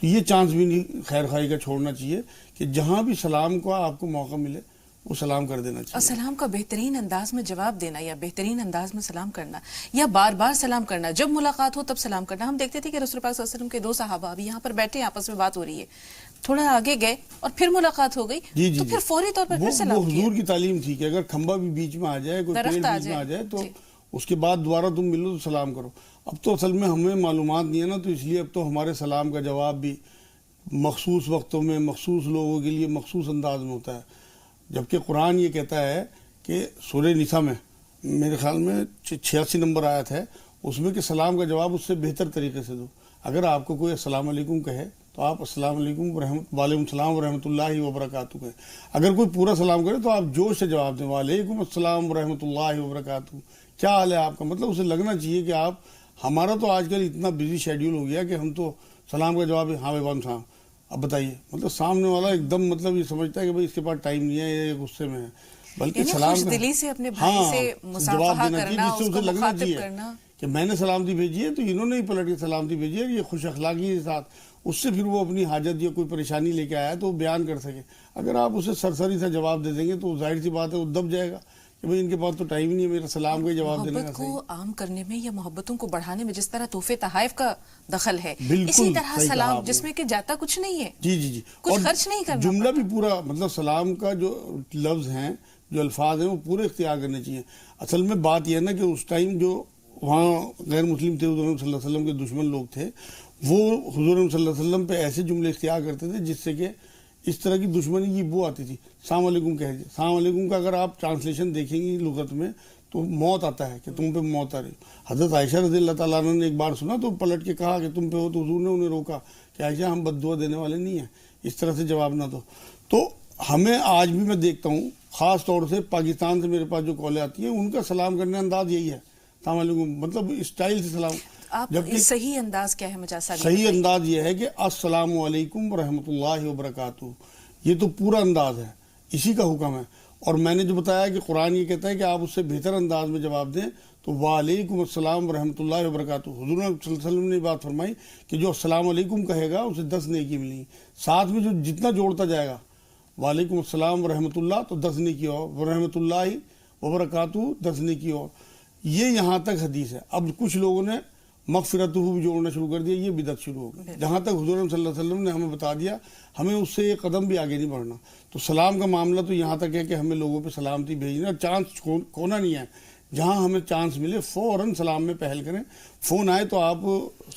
تو یہ چانس بھی نہیں خیر خواہی کا چھوڑنا چاہیے کہ جہاں بھی سلام کا آپ کو موقع ملے وہ سلام کر دینا چاہیے. اور سلام کا بہترین انداز میں جواب دینا یا بہترین انداز میں سلام کرنا یا بار بار سلام کرنا، جب ملاقات ہو تب سلام کرنا. ہم دیکھتے تھے کہ رسول پاک صلی اللہ علیہ وسلم کے 2 صحابہ ابھی یہاں پر بیٹھے آپس میں بات ہو رہی ہے، تھوڑا آگے گئے اور پھر ملاقات ہو گئی تو پھر فوری طور پر پھر سلام کیا. حضور کی تعلیم تھی کہ اگر کھمبا بھی بیچ میں آ جائے، کوئی پیڑ بیچ میں آ جائے تو اس کے بعد دوبارہ تم ملو تو سلام کرو. اب تو اصل میں ہمیں معلومات نہیں ہے نا، تو اس لیے اب تو ہمارے سلام کا جواب بھی مخصوص وقتوں میں مخصوص لوگوں کے لیے مخصوص انداز میں ہوتا ہے. جبکہ قرآن یہ کہتا ہے کہ سورہ نساء میں میرے خیال میں 86 نمبر آیت ہے، اس میں کہ سلام کا جواب اس سے بہتر طریقے سے دو. اگر آپ کو کوئی السلام علیکم کہے تو آپ السلام علیکم وعلیکم السلام ورحمۃ اللہ وبرکاتہ کہیں. اگر کوئی پورا سلام کرے تو آپ جوش سے جواب دیں، وعلیکم السلام ورحمۃ اللہ وبرکاتہ، کیا حال ہے آپ کا. مطلب اسے لگنا چاہیے کہ آپ، ہمارا تو آج کل اتنا بزی شیڈیول ہو گیا کہ ہم تو سلام کا جواب ہاں بھائی وعلیکم السلام، اب بتائیے. مطلب سامنے والا ایک دم مطلب یہ سمجھتا ہے کہ بھائی اس کے پاس ٹائم نہیں ہے، یہ غصے میں ہے. بلکہ سلام خوش دلی سے اپنے بھائی سے مصافحہ کرنا، جس سے اسے لگنا چاہیے کہ میں نے سلامتی بھیجی ہے تو انہوں نے ہی پلٹ کے سلامتی بھیجی ہے، یہ خوش اخلاقی کے ساتھ. اس سے پھر وہ اپنی حاجت یا کوئی پریشانی لے کے آیا تو وہ بیان کر سکے. اگر آپ اسے سرسری سے جواب دے دیں گے تو ظاہر سی بات ہے وہ دب جائے گا کہ بھئی ان کے پاس تو ٹائم ہی نہیں ہے میرا سلام کا جواب دینے کا. محبت کو عام کرنے میں یا محبتوں کو بڑھانے میں جس طرح تحفے تحائف کا دخل ہے، بالکل اسی طرح سلام جس میں کہ جاتا کچھ نہیں ہے، جی کچھ خرچ نہیں کرنا، جملہ بھی پورا، مطلب سلام کا جو لفظ ہیں جو الفاظ ہیں وہ پورے اختیار کرنے چاہیے. اصل میں بات یہ ہے نا کہ اس ٹائم جو وہاں غیر مسلم تھے، حضور صلی اللہ علیہ وسلم کے دشمن لوگ تھے، وہ حضور صلی اللہ علیہ وسلم پہ ایسے جملے اختیار کرتے تھے جس سے کہ اس طرح کی دشمنی کی بو آتی تھی. السلام علیکم کہہ دیے. السلام علیکم کا اگر آپ ٹرانسلیشن دیکھیں گی لغت میں تو موت آتا ہے کہ تم پہ موت آ رہی. حضرت عائشہ رضی اللہ تعالیٰ عنہ نے ایک بار سنا تو پلٹ کے کہا کہ تم پہ ہو، تو حضور نے انہیں روکا کہ عائشہ ہم بد دعا دینے والے نہیں ہیں، اس طرح سے جواب نہ دو. تو ہمیں آج بھی میں دیکھتا ہوں خاص طور سے پاکستان سے میرے پاس جو کالیں آتی ہیں ان کا سلام کرنے انداز یہی ہے، السلام علیکم، مطلب اسٹائل سے سلام. جبکہ صحیح انداز کیا ہے مجاز صاحب؟ صحیح انداز یہ ہے کہ السلام علیکم ورحمۃ اللہ وبرکاتہ. یہ تو پورا انداز ہے، اسی کا حکم ہے. اور میں نے جو بتایا کہ قرآن یہ کہتا ہے کہ آپ اس سے بہتر انداز میں جواب دیں تو وعلیکم السلام ورحمۃ اللہ وبرکاتہ. حضور صلی اللہ علیہ وسلم نے بات فرمائی کہ جو السلام علیکم کہے گا اسے 10 نیکی ملیں، ساتھ میں جو جتنا جوڑتا جائے گا وعلیکم السلام ورحمۃ اللہ تو 10 نیکی اور، ورحمۃ اللہ وبرکاتہ 10 نیکی اور. یہ یہاں تک حدیث ہے. اب کچھ لوگوں نے مغفرتہ بھی جوڑنا شروع کر دیا، یہ بدعت شروع ہو گئی. جہاں تک حضور صلی اللہ علیہ وسلم نے ہمیں بتا دیا، ہمیں اس سے ایک قدم بھی آگے نہیں بڑھنا. تو سلام کا معاملہ تو یہاں تک ہے کہ ہمیں لوگوں پہ سلامتی بھیجنا، چانس کھونا نہیں ہے. جہاں ہمیں چانس ملے فوراً سلام میں پہل کریں. فون آئے تو آپ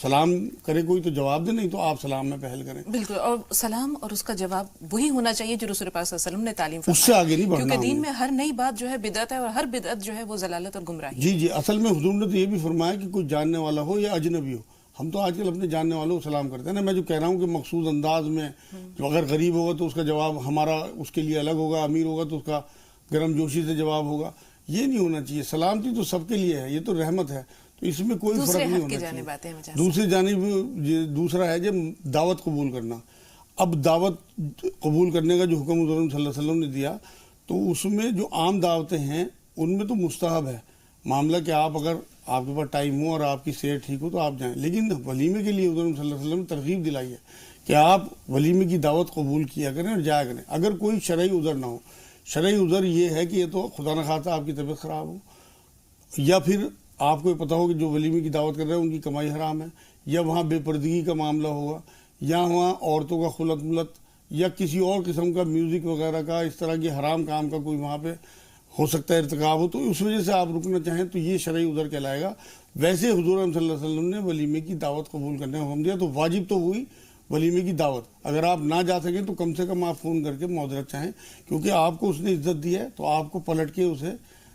سلام کرے کوئی تو جواب دے، نہیں تو آپ سلام میں پہل کریں. بالکل، اور سلام اور اس کا جواب وہی ہونا چاہیے جو رسول پاک صلی اللہ علیہ وسلم نے تعلیم فرمائی. اس سے آگے نہیں بڑھنا، کیونکہ دین میں ہر نئی بات جو ہے بدعت ہے، اور ہر بدعت جو ہے وہ ضلالت اور گمراہی. جی اصل میں حضور نے تو یہ بھی فرمایا کہ کوئی جاننے والا ہو یا اجنبی ہو. ہم تو آج کل اپنے جاننے والوں کو سلام کرتے ہیں نا. میں جو کہہ رہا ہوں کہ مخصوص انداز میں، جو اگر غریب ہوگا تو اس کا جواب ہمارا اس کے لیے الگ ہوگا، امیر ہوگا تو اس کا گرم جوشی سے جواب ہوگا. یہ نہیں ہونا چاہیے. سلامتی تو سب کے لیے ہے، یہ تو رحمت ہے، تو اس میں کوئی فرق نہیں ہونا چاہیے. دوسری جانب دوسرا ہے جب دعوت قبول کرنا. اب دعوت قبول کرنے کا جو حکم حضور صلی اللہ علیہ وسلم نے دیا تو اس میں جو عام دعوتیں ہیں ان میں تو مستحب ہے معاملہ کہ آپ اگر آپ کے پاس ٹائم ہو اور آپ کی صحت ٹھیک ہو تو آپ جائیں. لیکن ولیمے کے لیے حضور صلی اللہ علیہ وسلم نے ترغیب دلائی ہے کہ آپ ولیمے کی دعوت قبول کیا کریں اور جایا کریں اگر کوئی شرعی عذر نہ ہو. شرعی عذر یہ ہے کہ یہ تو خدا نخواستہ آپ کی طبیعت خراب ہو، یا پھر آپ کو پتہ ہو کہ جو ولیمے کی دعوت کر رہے ہیں ان کی کمائی حرام ہے، یا وہاں بے پردگی کا معاملہ ہوگا، یا وہاں عورتوں کا خلط ملط یا کسی اور قسم کا میوزک وغیرہ کا اس طرح کے حرام کام کا کوئی وہاں پہ ہو سکتا ہے ارتکاب ہو، تو اس وجہ سے آپ رکنا چاہیں تو یہ شرعی عذر کہلائے گا. ویسے حضور صلی اللہ علیہ وسلم نے ولیمے کی دعوت قبول کرنے کا حکم دیا تو واجب تو ہوئی ولیمے کی دعوت. اگر آپ نہ جا سکیں تو کم سے کم آپ فون کر کے معذرت چاہیں، کیونکہ آپ کو اس نے عزت دی ہے تو آپ کو پلٹ کے اسے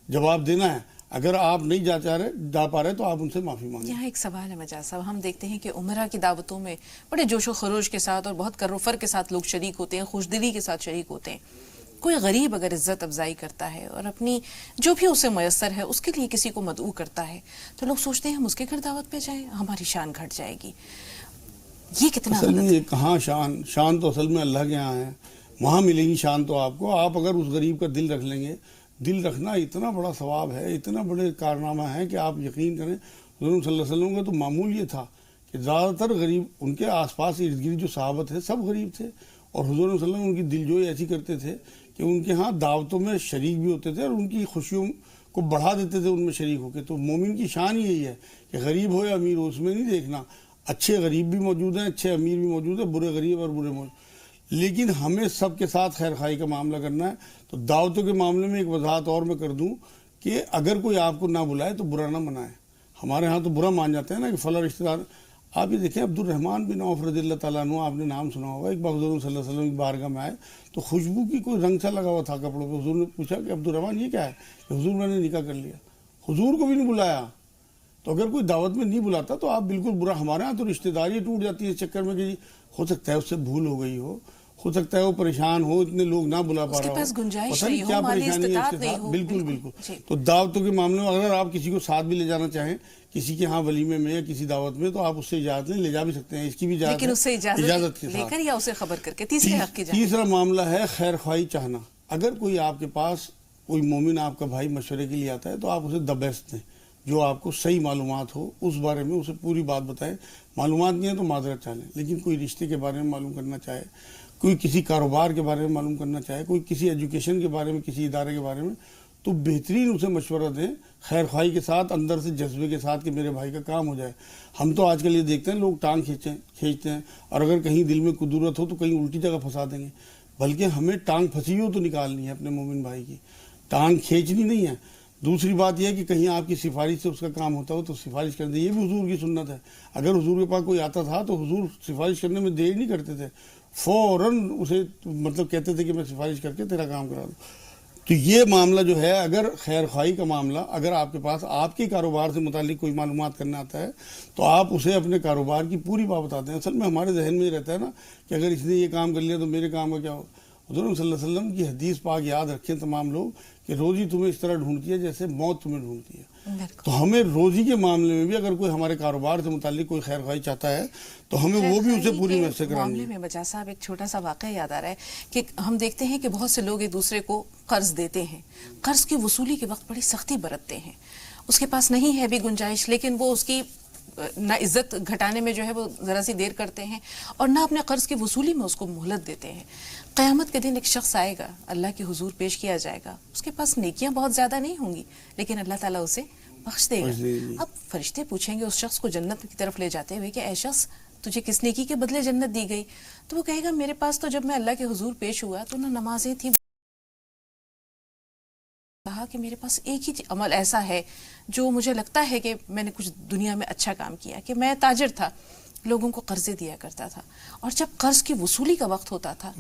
جواب دینا ہے. اگر آپ نہیں جا پا رہے تو آپ ان سے معافی مانگیں. یہاں ایک سوال ہے مجاز صاحب، ہم دیکھتے ہیں کہ عمرہ کی دعوتوں میں بڑے جوش و خروش کے ساتھ اور بہت کر و فر کے ساتھ لوگ شریک ہوتے ہیں، خوش دلی کے ساتھ شریک ہوتے ہیں. کوئی غریب اگر عزت افزائی کرتا ہے اور اپنی جو بھی اسے میسر ہے اس کے لیے کسی کو مدعو کرتا ہے تو لوگ سوچتے ہیں ہم اس کے گھر دعوت پہ جائیں، ہماری شان گھٹ جائے گی. یہ کتنا اصل میں یہ کہاں شان تو اصل میں اللہ کے یہاں ہے، وہاں ملے گی شان تو آپ کو. آپ اگر اس غریب کا دل رکھ لیں گے، دل رکھنا اتنا بڑا ثواب ہے، اتنا بڑے کارنامہ ہے کہ آپ یقین کریں حضور صلی اللہ علیہ وسلم کا تو معمول یہ تھا کہ زیادہ تر غریب ان کے آس پاس ارد گرد جو صحابہ تھے سب غریب تھے، اور حضور صلی اللہ علیہ وسلم ان کی دلجوئی ایسی کرتے تھے کہ ان کے ہاں دعوتوں میں شریک بھی ہوتے تھے اور ان کی خوشیوں کو بڑھا دیتے تھے ان میں شریک ہو کے. تو مومن کی شان یہی ہے کہ غریب ہو یا امیر ہو اس میں نہیں دیکھنا، اچھے غریب بھی موجود ہیں، اچھے امیر بھی موجود ہیں، برے غریب اور برے موجود، لیکن ہمیں سب کے ساتھ خیر خواہی کا معاملہ کرنا ہے. تو دعوتوں کے معاملے میں ایک وضاحت اور میں کر دوں کہ اگر کوئی آپ کو نہ بلائے تو برا نہ منائے. ہمارے ہاں تو برا مان جاتے ہیں نا کہ فلاں رشتہ دار. آپ یہ دیکھیں عبد الرحمن بن عوف رضی اللہ تعالیٰ عنہ، آپ نے نام سنا ہوگا، ایک بار حضور صلی اللہ علیہ وسلم کی بارگاہ میں آئے تو خوشبو کی کوئی رنگ سا لگا ہوا تھا کپڑوں پہ. حضور نے پوچھا کہ عبد الرحمن یہ کیا ہے؟ کہ حضور میں نے نکاح کر لیا. حضور کو بھی نہیں بلایا. تو اگر کوئی دعوت میں نہیں بلاتا تو آپ بالکل برا. ہمارے ہاں تو رشتہ داری ٹوٹ جاتی ہے اس چکر میں کہ ہو سکتا ہے اس سے بھول ہو گئی ہو سکتا ہے وہ پریشان ہو، اتنے لوگ نہ بلا پا رہا ہو، پتہ نہیں کیا پریشانی ہے اس کے ساتھ. بالکل. تو دعوتوں کے معاملے میں اگر آپ کسی کو ساتھ بھی لے جانا چاہیں کسی کے ہاں ولیمے میں یا کسی دعوت میں تو آپ اس سے اجازت لے جا بھی سکتے ہیں، اس کی بھی اجازت ہے، لیکن اس سے اجازت لے کر یا اسے خبر کر کے. تیسرا معاملہ ہے خیر خواہی چاہنا. اگر کوئی آپ کے پاس کوئی مومن آپ کا بھائی مشورے کے لیے آتا ہے تو آپ اسے دی بیسٹ دیں، جو آپ کو صحیح معلومات ہو اس بارے میں اسے پوری بات بتائیں. معلومات نہیں ہے تو معذرت چاہیں، لیکن کوئی رشتے کے بارے میں معلوم کرنا چاہے، کوئی کسی کاروبار کے بارے میں معلوم کرنا چاہے، کوئی کسی ایجوکیشن کے بارے میں، کسی ادارے کے بارے میں، تو بہترین اسے مشورہ دیں خیر خواہی کے ساتھ، اندر سے جذبے کے ساتھ کہ میرے بھائی کا کام ہو جائے. ہم تو آج کل یہ دیکھتے ہیں لوگ ٹانگ کھینچتے ہیں، اور اگر کہیں دل میں قدرت ہو تو کہیں الٹی جگہ پھنسا دیں گے. بلکہ ہمیں ٹانگ پھنسی ہو تو نکالنی ہے اپنے مومن بھائی کی، ٹانگ کھینچنی نہیں ہے. دوسری بات یہ ہے کہ کہیں آپ کی سفارش سے اس کا کام ہوتا ہو تو سفارش کر دیں، یہ بھی حضور کی سنت ہے. اگر حضور کے پاس کوئی آتا تھا تو حضور سفارش کرنے میں دیر نہیں کرتے تھے، فوراً اسے مطلب کہتے تھے کہ میں سفارش کر کے تیرا کام کرا دوں. تو یہ معاملہ جو ہے، اگر خیر خواہی کا معاملہ، اگر آپ کے پاس آپ کے کاروبار سے متعلق کوئی معلومات کرنا آتا ہے تو آپ اسے اپنے کاروبار کی پوری بات بتاتے ہیں. اصل میں ہمارے ذہن میں یہ رہتا ہے نا کہ اگر اس نے یہ کام کر لیا تو میرے کام کا کیا ہو. حضور صلی اللہ علیہ وسلم کی حدیث پاک یاد رکھیں تمام لوگ کہ روزی تمہیں اس طرح ڈھونڈتی ہے جیسے موت تمہیں ڈھونڈتی ہے. تو ہمیں روزی کے معاملے میں بھی اگر کوئی ہمارے کاروبار سے متعلق کوئی خیر خواہی چاہتا ہے تو ہمیں وہ بھی اسے پوری محنت سے کرانی ہے. معاملے میں بجا صاحب ایک چھوٹا سا واقعہ یاد آ رہا ہے کہ ہم دیکھتے ہیں کہ بہت سے لوگ ایک دوسرے کو قرض دیتے ہیں، قرض کی وصولی کے وقت بڑی سختی برتتے ہیں. اس کے پاس نہیں ہے بھی گنجائش، لیکن وہ اس کی نہ عزت گھٹانے میں جو ہے وہ ذرا سی دیر کرتے ہیں اور نہ اپنے قرض کی وصولی میں اس کو مہلت دیتے ہیں. قیامت کے دن ایک شخص آئے گا، اللہ کے حضور پیش کیا جائے گا، اس کے پاس نیکیاں بہت زیادہ نہیں ہوں گی لیکن اللہ تعالیٰ اسے بخش دے گا. اب فرشتے پوچھیں گے اس شخص کو جنت کی طرف لے جاتے ہوئے کہ اے شخص تجھے کس نیکی کے بدلے جنت دی گئی؟ تو وہ کہے گا میرے پاس تو جب میں اللہ کے حضور پیش ہوا تو نہ نمازیں تھی، کہا کہ میرے پاس ایک ہی عمل ایسا ہے جو مجھے لگتا ہے کہ میں نے کچھ دنیا میں اچھا کام کیا، کہ میں تاجر تھا، لوگوں کو قرضے دیا کرتا تھا، اور جب قرض کی وصولی کا وقت ہوتا تھا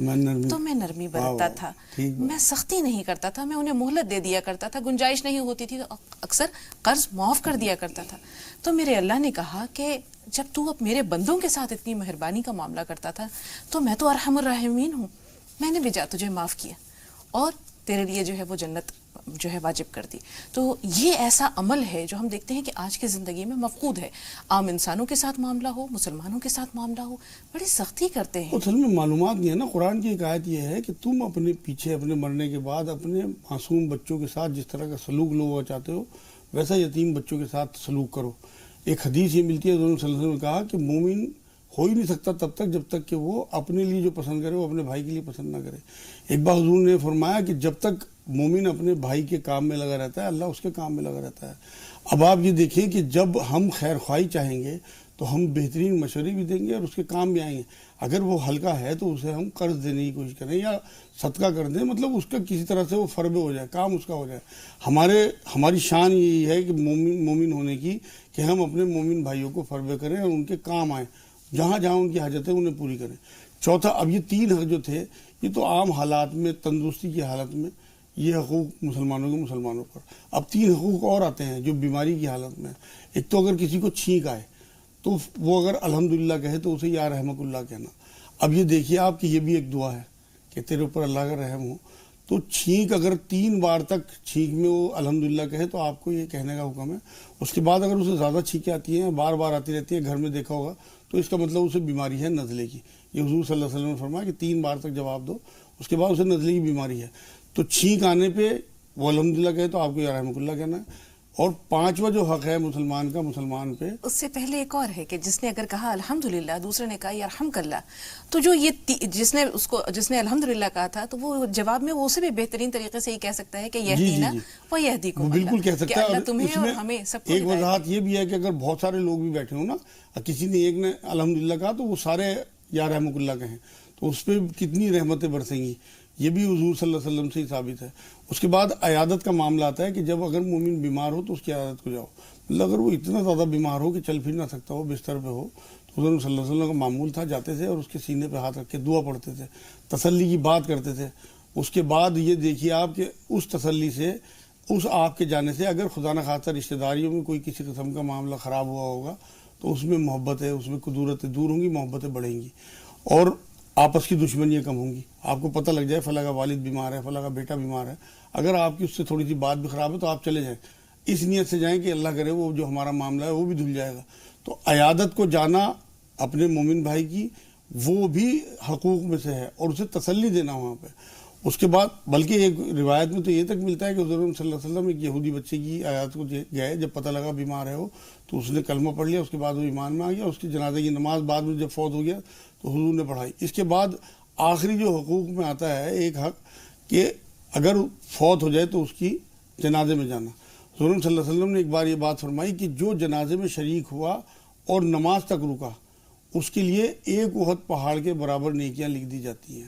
تو میں نرمی برتتا تھا، میں سختی نہیں کرتا تھا، میں انہیں مہلت دے دیا کرتا تھا، گنجائش نہیں ہوتی تھی تو اکثر قرض معاف کر دیا کرتا تھا. تو میرے اللہ نے کہا کہ جب تو اب میرے بندوں کے ساتھ اتنی مہربانی کا معاملہ کرتا تھا تو میں تو ارحم الراحمین ہوں، میں نے بھی جا تجھے معاف کیا اور تیرے لیے جو ہے وہ جنت جو ہے واجب کر دی. تو یہ ایسا عمل ہے جو ہم دیکھتے ہیں کہ آج کی زندگی میں مفقود ہے. عام انسانوں کے ساتھ معاملہ ہو، مسلمانوں کے ساتھ معاملہ ہو، بڑی سختی کرتے ہیں. اصل میں معلومات نہیں ہے نا. قرآن کی ایک آیت یہ ہے کہ تم اپنے پیچھے اپنے مرنے کے بعد اپنے معصوم بچوں کے ساتھ جس طرح کا سلوک لوگ چاہتے ہو ویسا یتیم بچوں کے ساتھ سلوک کرو. ایک حدیث یہ ملتی ہے، حضور صلی اللہ علیہ وسلم نے کہا کہ مومن ہو ہی نہیں سکتا تب تک جب تک کہ وہ اپنے لیے جو پسند کرے وہ اپنے بھائی کے لیے پسند نہ کرے. ایک بار حضور نے فرمایا کہ جب تک مومن اپنے بھائی کے کام میں لگا رہتا ہے اللہ اس کے کام میں لگا رہتا ہے. اب آپ یہ دیکھیں کہ جب ہم خیر خواہی چاہیں گے تو ہم بہترین مشورے بھی دیں گے اور اس کے کام بھی آئیں گے. اگر وہ ہلکا ہے تو اسے ہم قرض دینے کی کوشش کریں یا صدقہ کر دیں، مطلب اس کا کسی طرح سے وہ فربے ہو جائے، کام اس کا ہو جائے. ہماری شان یہی ہے کہ مومن ہونے کی کہ ہم اپنے مومن بھائیوں کو فربے کریں اور ان کے کام آئیں، جہاں جہاں ان کی حاجت ہے انہیں پوری کریں. چوتھا، اب یہ 3 حق جو تھے یہ تو عام حالات میں، تندرستی کی حالت میں یہ حقوق مسلمانوں کے مسلمانوں پر. اب 3 حقوق اور آتے ہیں جو بیماری کی حالت میں. ایک تو اگر کسی کو چھینک آئے تو وہ اگر الحمدللہ کہے تو اسے یا رحمک اللہ کہنا. اب یہ دیکھیے آپ کہ یہ بھی ایک دعا ہے کہ تیرے اوپر اللہ کا رحم ہو. تو چھینک اگر 3 بار تک چھینک میں وہ الحمدللہ کہے تو آپ کو یہ کہنے کا حکم ہے. اس کے بعد اگر اسے زیادہ چھینکیں آتی ہیں، بار بار آتی رہتی ہیں، گھر میں دیکھا ہوگا، تو اس کا مطلب اسے بیماری ہے نزلے کی. یہ حضور صلی اللہ علیہ وسلم نے فرمایا کہ 3 بار تک جواب دو، اس کے بعد اسے نزلے کی بیماری ہے. تو چھینک آنے پہ وہ الحمدللہ کہے تو آپ کو یا رحمک اللہ کہنا ہے. اور پانچواں جو حق ہے مسلمان کا مسلمان پہ، اس سے پہلے ایک اور ہے کہ جس نے اگر کہا الحمدللہ، دوسرے نے کہا یرحمک اللہ، تو جو یہ جس نے الحمدللہ کہا تھا تو وہ جواب میں وہ اسے بھی بہترین طریقے سے یہ کہہ سکتا ہے کہ یہدینا و یہدیکم اللہ، بالکل کہہ سکتا ہے۔ اللہ اور تمہیں اس اور میں ہمیں سب کو ایک ہدایت وضاحت یہ بھی ہے کہ اگر بہت سارے لوگ بھی بیٹھے ہوں نا، کسی نے ایک نے الحمدللہ کہا تو وہ سارے یا رحمک اللہ کہیں تو اس پہ کتنی رحمتیں برسیں گی، یہ بھی حضور صلی اللہ علیہ وسلم سے ہی ثابت ہے۔ اس کے بعد عیادت کا معاملہ آتا ہے کہ جب اگر مومن بیمار ہو تو اس کی عیادت کو جاؤ، مطلب اگر وہ اتنا زیادہ بیمار ہو کہ چل پھر نہ سکتا ہو، بستر پہ ہو، تو حضور صلی اللہ علیہ وسلم کا معمول تھا جاتے تھے اور اس کے سینے پہ ہاتھ رکھ کے دعا پڑھتے تھے، تسلی کی بات کرتے تھے۔ اس کے بعد یہ دیکھیے آپ کہ اس تسلی سے، اس آپ کے جانے سے اگر خدا نہ خواستہ رشتہ داریوں میں کوئی کسی قسم کا معاملہ خراب ہوا ہوگا تو اس میں محبت ہے، اس میں قدورتیں دور ہوں گی، محبتیں بڑھیں گی اور آپس کی دشمنیاں کم ہوں گی۔ آپ کو پتہ لگ جائے فلاں کا والد بیمار ہے، فلاں کا بیٹا بیمار ہے، اگر آپ کی اس سے تھوڑی سی بات بھی خراب ہے تو آپ چلے جائیں، اس نیت سے جائیں کہ اللہ کرے وہ جو ہمارا معاملہ ہے وہ بھی دھل جائے گا۔ تو عیادت کو جانا اپنے مومن بھائی کی وہ بھی حقوق میں سے ہے اور اسے تسلی دینا وہاں پہ۔ اس کے بعد بلکہ ایک روایت میں تو یہ تک ملتا ہے کہ حضور صلی اللہ علیہ وسلم ایک یہودی بچے کی عیادت کو گئے، جب پتہ لگا بیمار ہے وہ تو اس نے کلمہ پڑھ لیا، اس کے بعد وہ ایمان میں آ گیا، اس کی جنازے کی نماز بعد میں جب فوت ہو گیا تو حضور نے پڑھائی۔ اس کے بعد آخری جو حقوق میں آتا ہے ایک حق کہ اگر فوت ہو جائے تو اس کی جنازے میں جانا۔ حضور صلی اللہ علیہ وسلم نے ایک بار یہ بات فرمائی کہ جو جنازے میں شریک ہوا اور نماز تک رکا اس کے لیے ایک احد پہاڑ کے برابر نیکیاں لکھ دی جاتی ہیں۔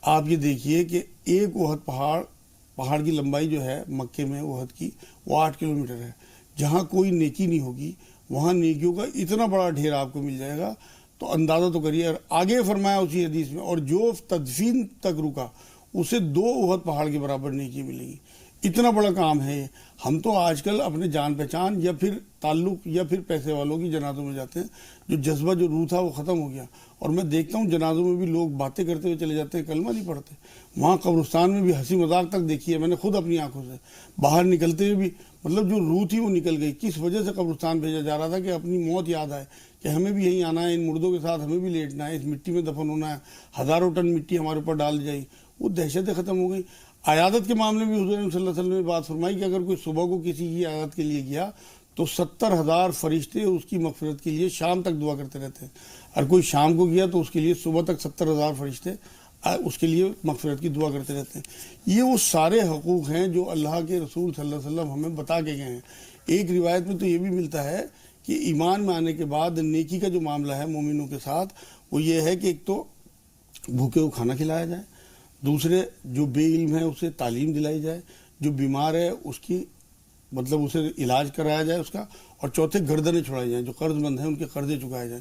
آپ یہ دیکھیے کہ ایک احد پہاڑ کی لمبائی جو ہے مکے میں احد کی وہ 8 کلومیٹر ہے، جہاں کوئی نیکی نہیں ہوگی وہاں نیکیوں کا اتنا بڑا ڈھیر آپ کو مل جائے گا، تو اندازہ تو کریے۔ اور آگے فرمایا اسی حدیث میں، اور جو تدفین تک رکا اسے 2 احد پہاڑ کے برابر نیکی ملے گی۔ اتنا بڑا کام ہے۔ ہم تو آج کل اپنے جان پہچان یا پھر تعلق یا پھر پیسے والوں کی جنازوں میں جاتے ہیں، جو جذبہ جو روح تھا وہ ختم ہو گیا۔ اور میں دیکھتا ہوں جنازوں میں بھی لوگ باتیں کرتے ہوئے چلے جاتے ہیں، کلمہ نہیں پڑھتے۔ وہاں قبرستان میں بھی ہنسی مذاق تک دیکھی ہے میں نے خود اپنی آنکھوں سے، باہر نکلتے ہوئے بھی مطلب جو روح تھی وہ نکل گئی۔ کس وجہ سے قبرستان بھیجا جا رہا تھا کہ اپنی موت یاد آئے کہ ہمیں بھی یہیں آنا ہے، ان مردوں کے ساتھ ہمیں بھی لیٹنا ہے، اس مٹی میں دفن ہونا ہے، ہزاروں ٹن مٹی ہمارے اوپر ڈال دی جائے، وہ دہشتیں ختم ہو گئی۔ عیادت کے معاملے میں حضور صلی اللہ علیہ وسلم نے بات فرمائی کہ اگر کوئی صبح کو کسی کی عیادت کے لیے گیا تو 70,000 فرشتے اس کی مغفرت کے لیے شام تک دعا کرتے رہتے ہیں، اور کوئی شام کو گیا تو اس کے لیے صبح تک 70,000 فرشتے اس کے لیے مغفرت کی دعا کرتے رہتے ہیں۔ یہ وہ سارے حقوق ہیں جو اللہ کے رسول صلی اللہ علیہ وسلم ہمیں بتا کے گئے ہیں۔ ایک روایت میں تو یہ بھی ملتا ہے کہ ایمان میں آنے کے بعد نیکی کا جو معاملہ ہے مومنوں کے ساتھ وہ یہ ہے کہ ایک تو بھوکے کو کھانا کھلایا جائے، دوسرے جو بے علم ہے اسے تعلیم دلائی جائے، جو بیمار ہے اس کی مطلب اسے علاج کرایا جائے اس کا، اور چوتھے گردنیں چھڑائی جائیں، جو قرض مند ہیں ان کے قرضے چکائے جائیں۔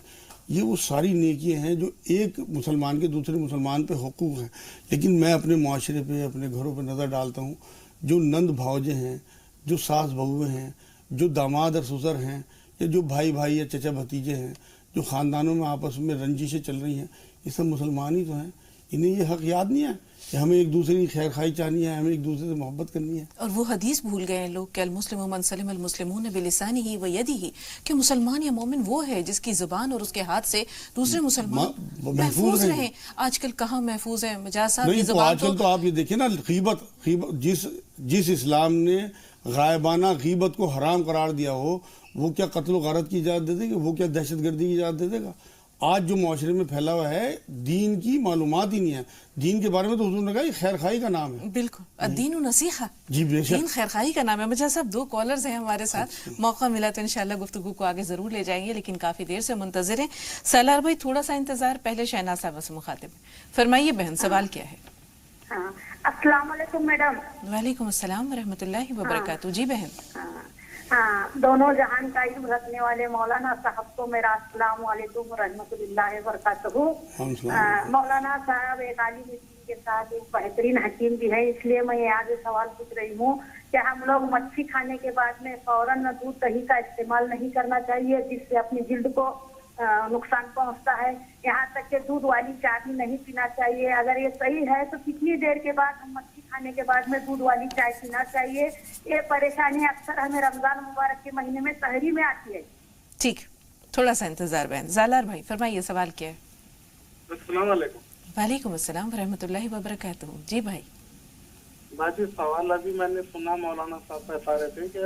یہ وہ ساری نیکیاں ہیں جو ایک مسلمان کے دوسرے مسلمان پہ حقوق ہیں۔ لیکن میں اپنے معاشرے پہ اپنے گھروں پہ نظر ڈالتا ہوں، جو نند بھاوجے ہیں، جو ساس بہویں ہیں، جو داماد اور سسر ہیں، یا جو بھائی بھائی یا چچا بھتیجے ہیں، جو خاندانوں میں آپس میں رنجشیں چل رہی ہیں، یہ سب مسلمان ہی تو ہیں۔ انہیں یہ حق یاد نہیں ہے کہ ہمیں ایک دوسرے کی خیر خواہی چاہنی ہے، ہمیں ایک دوسرے سے محبت کرنی ہے۔ اور وہ حدیث بھول گئے ہیں لوگ کہ المسلم من سلم المسلمون بلسانہ و یدہ، کہ مسلمان یا مومن وہ ہے جس کی زبان اور اس کے ہاتھ سے دوسرے مسلمان محفوظ رہیں۔ آج کل کہاں محفوظ ہیں مجاز صاحب کی زبان؟ آج کل تو آپ یہ دیکھیں نا، غیبت جس اسلام نے غائبانہ غیبت کو حرام قرار دیا ہو وہ کیا قتل و غارت کی اجازت دے دے گا؟ وہ کیا دہشت گردی کی اجازت دے دے گا؟ آج جو معاشرے میں پھیلا ہوا ہے دین کی معلومات ہی نہیں ہے۔ دین کے بارے میں تو حضور نے کہا یہ خیر خواہی کا نام ہے۔ بالکل، الدین نصیحہ، جی بے شک، دین خیر خواہی کا نام ہے۔ مجھے صاحب 2 کالرز ہیں ہمارے ساتھ، موقع ملا تو انشاءاللہ گفتگو کو آگے ضرور لے جائیں گے، لیکن کافی دیر سے منتظر ہیں۔ سالار بھائی تھوڑا سا انتظار، پہلے شہناز صاحبہ سے مخاطب ہیں۔ فرمائیے بہن، سوال کیا ہے؟ السلام علیکم میڈم۔ وعلیکم السلام ورحمۃ اللہ وبرکاتہ۔ جی بہن۔ دونوں جہان کا علم رکھنے والے مولانا صاحب کو میرا السلام علیکم ورحمۃ اللہ وبرکاتہ۔ مولانا صاحب ایک عالم دین کے ساتھ ایک بہترین حکیم بھی ہے، اس لیے میں یہ آگے سوال پوچھ رہی ہوں کہ ہم لوگ مچھی کھانے کے بعد میں فوراً دودھ دہی کا استعمال نہیں کرنا چاہیے جس سے اپنی جلد کو نقصان پہنچتا ہے، یہاں تک کہ دودھ والی چائے بھی نہیں پینا چاہیے۔ اگر یہ صحیح ہے تو کتنی دیر کے بعد ہم مچھی کھانے کے بعد میں دودھ والی چائے پینا چاہیے؟ یہ پریشانی اکثر ہمیں رمضان مبارک کے مہینے میں سحری میں آتی ہے۔ ٹھیک، تھوڑا سا انتظار بہن۔ زالار بھائی فرمائیے، سوال کیا ہے؟ السلام علیکم۔ وعلیکم السلام ورحمۃ اللہ وبرکاتہ۔ جی بھائی۔ باجی سوال ابھی میں نے سنا مولانا صاحب بتا رہے تھے کہ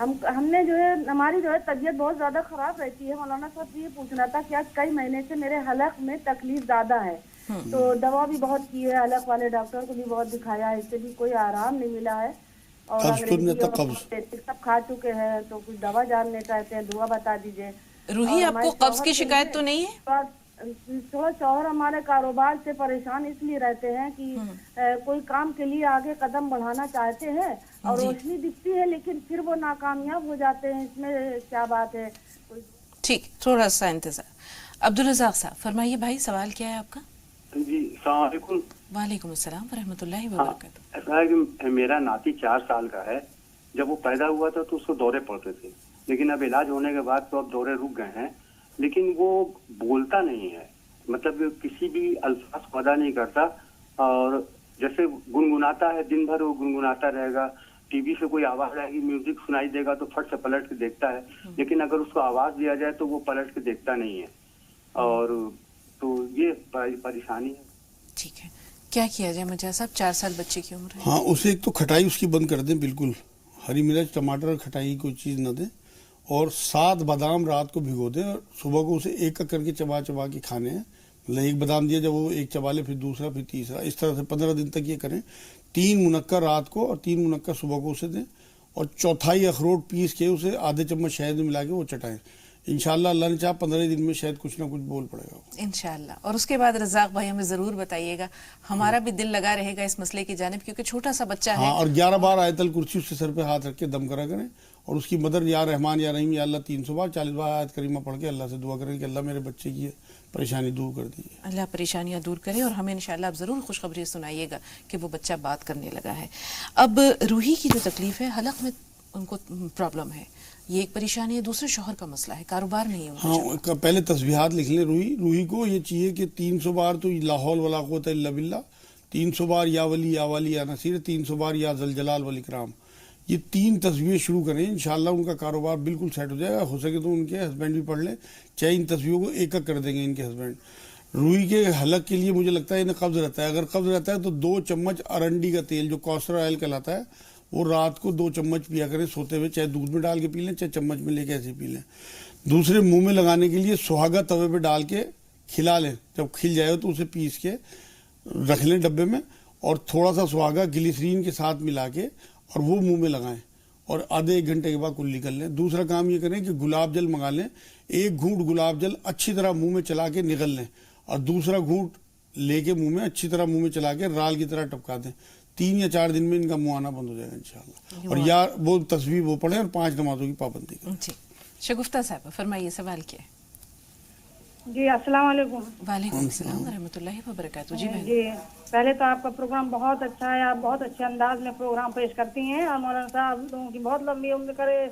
ہم نے جو ہے ہماری جو ہے طبیعت بہت زیادہ خراب رہتی ہے. مولانا صاحب یہ پوچھنا تھا کہ آج کئی مہینے سے میرے حلق میں تکلیف زیادہ ہے, تو دوا بھی بہت کی ہے, حلق والے ڈاکٹر کو بھی بہت دکھایا ہے, اس سے بھی کوئی آرام نہیں ملا ہے, اور سب کھا چکے ہیں, تو کچھ دوا جاننے چاہتے ہیں, دعا بتا دیجیے. روحی آپ کو قبض کی شکایت تو نہیں ہے؟ شوہر ہمارے کاروبار سے پریشان اس لیے رہتے ہیں کہ کوئی کام کے لیے آگے قدم بڑھانا چاہتے ہیں اور روشنی دکھتی ہے لیکن پھر وہ ناکامیاب ہو جاتے ہیں. اس میں کیا بات ہے؟ ٹھیک, تھوڑا سا انتظار. عبدالرزاق صاحب فرمائیے بھائی, سوال کیا ہے آپ کا؟ جی السلام علیکم. وعلیکم السلام ورحمۃ اللہ وبرکاتہ. ایسا ہے کہ میرا ناتی 4 سال کا ہے. جب وہ پیدا ہوا تھا تو اس کو دورے پڑتے تھے, لیکن اب علاج ہونے کے بعد تو اب دورے رک گئے ہیں, لیکن وہ بولتا نہیں ہے, مطلب کسی بھی الفاظ کو ادا نہیں کرتا, اور جیسے گنگناتا ہے دن بھر وہ گنگناتا رہے گا. ٹی وی سے کوئی آواز آئے گی, میوزک سنائی دے گا تو فٹ سے پلٹ کے دیکھتا ہے, لیکن اگر اس کو آواز دیا جائے تو وہ پلٹ کے دیکھتا نہیں ہے, اور تو یہ پریشانی ہے. ٹھیک ہے, کیا کیا جائے مجھے صاحب؟ 4 سال بچے کی عمر ہے. ہاں, اسے ایک تو کھٹائی اس کی بند کر دیں بالکل, ہری مرچ ٹماٹر اور کھٹائی کوئی چیز نہ دیں, اور 7 بادام رات کو بھگو دیں, اور صبح کو اسے ایک کر کے چبا چبا کے کھانے ہیں. مطلب ایک بادام دیا, جب وہ ایک چبا لے پھر دوسرا پھر تیسرا, اس طرح سے 15 دن تک یہ کریں. 3 منقع رات کو اور 3 منقع صبح کو اسے دیں, اور 1/4 اخروٹ پیس کے اسے آدھے چمچ شہد میں ملا کے وہ چٹائیں. انشاءاللہ اللہ نے چاہا 15 دن میں شاید کچھ نہ کچھ بول پڑے گا انشاءاللہ. اور اس کے بعد رزاق بھائی ہمیں ضرور بتائیے گا, ہمارا بھی دل لگا رہے گا اس مسئلے کی جانب, کیونکہ چھوٹا سا بچہ ہے. ہاں, اور 11 بار آیت الکرسی اس کے سر پہ ہاتھ رکھ کے دم کرا کریں, اور اس کی مدر یا رحمان یا رحیم یا اللہ 300 بار 40 بار آیت کریمہ پڑھ کے اللہ سے دعا کریں کہ اللہ میرے بچے کی پریشانی دور کر دیجیے. اللہ پریشانیاں دور کرے, اور ہمیں انشاءاللہ آپ ضرور خوشخبری سنائیے گا کہ وہ بچہ بات کرنے لگا ہے. اب روحی کی جو تکلیف ہے, حلق میں ان کو پرابلم ہے, یہ ایک پریشانی ہے. دوسرے شوہر کا مسئلہ ہے, کاروبار نہیں ہے. ہاں, پہلے تسبیحات لکھ لیں. روحی کو یہ چاہیے کہ 300 بار تو لا حول ولا قوت الا باللہ, 300 بار یا ولی یا والی یا نصیر, 300 بار یا ذل جلال والاکرام. یہ 3 تسبیحیں شروع کریں, انشاءاللہ ان کا کاروبار بالکل سیٹ ہو جائے گا. ہو سکے تو ان کے ہسبینڈ بھی پڑھ لیں, چاہے ان تسبیحوں کو ایک کر دیں گے ان کے ہسبینڈ. روئی کے حلق کے لیے مجھے لگتا ہے انہیں قبض رہتا ہے, اگر قبض رہتا ہے تو 2 چمچ ارنڈی کا تیل جو کوثر آئل کہلاتا ہے وہ رات کو 2 چمچ پیا کریں سوتے ہوئے, چاہے دودھ میں ڈال کے پی لیں چاہے چمچ میں لے کے ایسے پی لیں. دوسرے منہ میں لگانے کے لیے سہاگا توے پہ ڈال کے کھلا لیں, جب کھل جائے تو اسے پیس کے رکھ لیں ڈبے میں, اور تھوڑا سا سہاگا گلیسرین کے ساتھ ملا کے اور وہ منہ میں لگائیں, اور آدھے 1 گھنٹے کے بعد کلی کر لیں. دوسرا کام یہ کریں کہ گلاب جل منگا لیں, 1 گھونٹ گلاب جل اچھی طرح منہ میں چلا کے نگل لیں, اور دوسرا گھونٹ لے کے منہ میں اچھی طرح منہ میں چلا کے رال کی طرح ٹپکا دیں. 3 یا 4 دن میں ان کا منہ آنا بند ہو جائے گا انشاءاللہ. اور یا وہ تسبیح وہ پڑھیں اور 5 نمازوں کی پابندی کریں. جی شگفتہ صاحب فرمائیے, سوال کیا ہے؟ جی السلام علیکم. وعلیکم السلام ورحمۃ اللہ وبرکاتہ. جی بہن. جی پہلے تو آپ کا پروگرام بہت اچھا ہے, آپ بہت اچھے انداز میں پروگرام پیش کرتی ہیں, اور مولانا صاحب لوگوں کی بہت لمبی عمر کرے,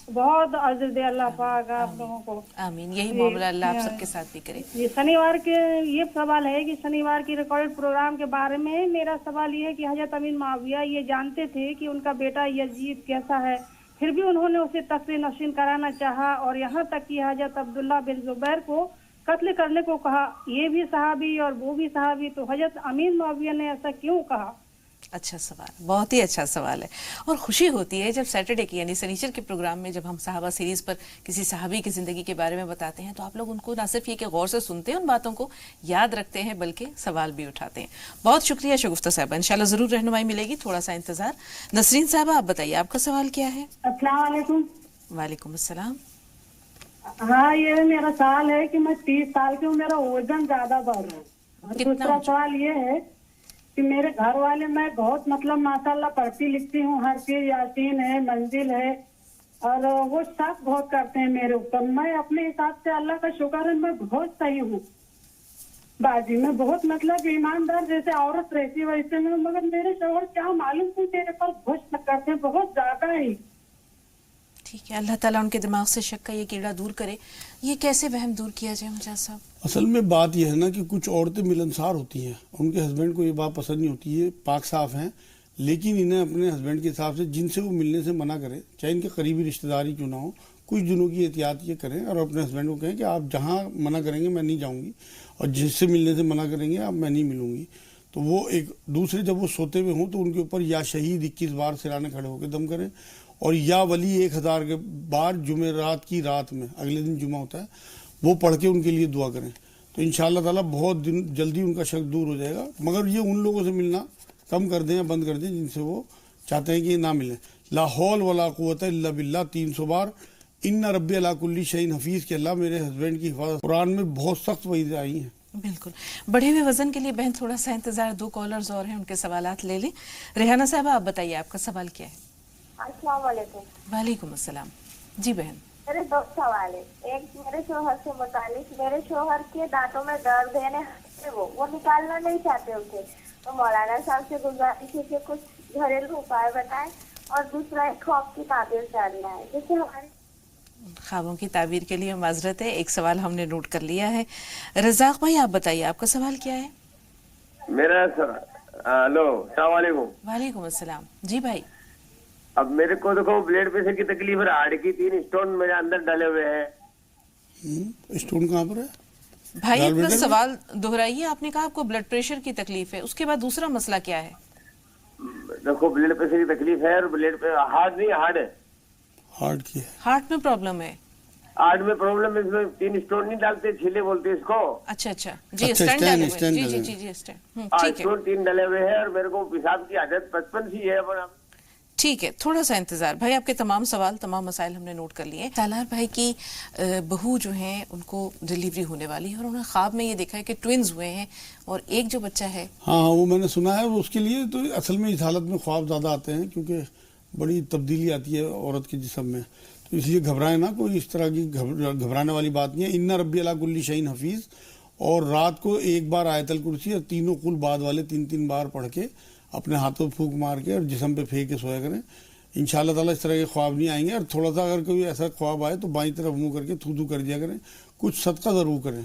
بہت عزت دے اللہ پاک آپ لوگوں کو. آمین, یہی معاملہ اللہ آپ سب کے ساتھ بھی کرے. جی شنیوار کے یہ سوال ہے کہ شنیوار کی ریکارڈڈ پروگرام کے بارے میں میرا سوال یہ ہے کہ حضرت امیر معاویہ یہ جانتے تھے کہ ان کا بیٹا یزید کیسا ہے, پھر بھی انہوں نے اسے تقریر نشین کرانا چاہا, اور یہاں تک کہ حضرت عبداللہ بن زبیر کو قتل کرنے کو کہا. یہ بھی صحابی اور وہ بھی صحابی, تو حضرت امیر معاویہ نے ایسا کیوں کہا؟ اچھا سوال, بہت ہی اچھا سوال ہے, اور خوشی ہوتی ہے جب سیٹرڈے کی یعنی سنیچر کے پروگرام میں جب ہم صحابہ سیریز پر کسی صحابی کی زندگی کے بارے میں بتاتے ہیں تو آپ لوگ ان کو نہ صرف یہ کہ غور سے سنتے ہیں, ان باتوں کو یاد رکھتے ہیں, بلکہ سوال بھی اٹھاتے ہیں. بہت شکریہ شگفتہ صاحبہ, انشاءاللہ ضرور رہنمائی ملے گی, تھوڑا سا انتظار. نسرین صاحبہ آپ بتائیے آپ کا سوال کیا ہے؟ السلام علیکم. وعلیکم السلام. ہاں, یہ میرا سوال ہے کہ میں 30 سال کی ہوں, میرا وزن زیادہ بڑھ رہا ہے. اور دوسرا سوال یہ ہے کہ میرے گھر والے, میں بہت مطلب ماشاءاللہ پڑھتی لکھتی ہوں, ہر چیز یاسین ہے, منزل ہے, اور وہ شک بہت کرتے ہیں میرے اوپر. میں اپنے حساب سے اللہ کا شکر ہے میں بہت صحیح ہوں باجی, میں بہت مطلب ایماندار جیسے عورت رہتی ویسے میں, مگر میرے شوہر کیا معلوم کو میرے پر بہت شک کرتے ہیں, بہت زیادہ ہی. ٹھیک ہے, اللہ تعالیٰ ان کے دماغ سے شک کا یہ کیڑا دور کرے. یہ کیسے وہم دور کیا جائے مجاز صاحب؟ اصل میں بات یہ ہے نا کہ کچھ عورتیں ملنسار ہوتی ہیں, ان کے ہسبینڈ کو یہ بات پسند نہیں ہوتی ہے, پاک صاف ہیں, لیکن انہیں اپنے ہسبینڈ کے حساب سے جن سے وہ ملنے سے منع کرے, چاہے ان کے قریبی رشتہ داری کیوں نہ ہو, کچھ دنوں کی احتیاط یہ کریں اور اپنے ہسبینڈ کو کہیں کہ آپ جہاں منع کریں گے میں نہیں جاؤں گی, اور جس سے ملنے سے منع کریں گے آپ میں نہیں ملوں گی. تو وہ ایک دوسرے جب وہ سوتے ہوئے ہوں تو ان کے اوپر یا شہید 21 بار سرانے کھڑے ہو کے دم کریں, اور یا ولی 1000 کے بار جمعرات کی رات میں، اگلے دن جمعہ ہوتا ہے، وہ پڑھ کے ان کے لیے دعا کریں تو انشاءاللہ تعالیٰ بہت جلدی ان کا شک دور ہو جائے گا. مگر یہ ان لوگوں سے ملنا کم کر دیں یا بند کر دیں جن سے وہ چاہتے ہیں کہ یہ نہ ملیں. لا حول ولا قوت الا باللہ 300 بار. ان ربی علی کل شیء حفیظ کہ اللہ میرے ہسبینڈ کی حفاظت. قرآن میں بہت سخت وعیدیں آئی ہیں. بالکل. بڑھے ہوئے وزن کے لیے بہن تھوڑا سا انتظار، 2 کالرز اور ہیں، ان کے سوالات لے لیں. ریحانہ صاحبہ آپ بتائیے آپ کا سوال کیا ہے؟ السلام علیکم. وعلیکم السلام. جی بہن. میرے 2 سوال ہیں. ایک میرے شوہر سے متعلق. میرے شوہر کے دانتوں میں درد ہے، وہ نکالنا نہیں چاہتے تھے، تو مولانا صاحب سے گزارش ہے کہ کچھ گھریلو اپائے بتائیں. اور دوسرا ایک خواب کی تعبیر کرنا ہے جیسے ہماری خوابوں کی تعبیر کے لیے معذرت ہے، ایک سوال ہم نے نوٹ کر لیا ہے. رزاق بھائی آپ بتائیے آپ کا سوال کیا ہے؟ میرا ہلو السلام علیکم. وعلیکم السلام. جی بھائی. اب میرے کو دیکھو بلڈ پریشر کی تکلیف ہے، ہارٹ کی 3 اسٹون میرے اندر ڈالے ہوئے ہیں. اسٹون کہاں پر ہے بھائی؟ اپنا سوال دہرائیے. آپ نے کہا آپ کو بلڈ پریشر کی تکلیف ہے، اس کے بعد دوسرا مسئلہ کیا ہے؟ دیکھو بلڈ پریشر کی تکلیف ہے اور بلڈ ہارٹ نہیں، ہارٹ ہے. ہارٹ کی ہے. ہارٹ میں پرابلم ہے. ہارٹ میں پرابلم ہے، اس میں 3 اسٹون نہیں ڈالتے، چھیلے بولتے اس کو. اچھا جی اسٹینڈ ڈالے ہوئے. جی اسٹینڈ. ٹھیک ہے. 3 ڈالے ہوئے ہیں اور میرے کو پیشاب کی عادت 55 سی ہے. ٹھیک ہے، تھوڑا سا انتظار. بھائی آپ کے تمام سوال، تمام مسائل ہم نے نوٹ کر لیے. سالار بھائی کی بہو جو ہیں ان کو ڈیلیوری ہونے والی ہے اور انہوں نے خواب میں یہ دیکھا ہے کہ ٹوئنز ہوئے ہیں اور ایک جو بچہ ہے. ہاں وہ میں نے سنا ہے. وہ اس کے لیے تو اصل میں اس حالت میں خواب زیادہ آتے ہیں کیونکہ بڑی تبدیلی آتی ہے عورت کے جسم میں، تو اس لیے گھبرائیں نہ. کوئی اس طرح کی گھبرانے والی بات نہیں ہے. ان ربی علی کل شیء حفیظ. اور رات کو 1 بار آیت الکرسی اور 3 قل بعد والے 3 بار پڑھ کے اپنے ہاتھوں پھونک مار کے اور جسم پہ پھینک کے سویا کریں. انشاءاللہ تعالیٰ اس طرح کے خواب نہیں آئیں گے. اور تھوڑا سا اگر کوئی ایسا خواب آئے تو بائیں طرف منہ کر کے تھو کر دیا کریں. کچھ صدقہ ضرور کریں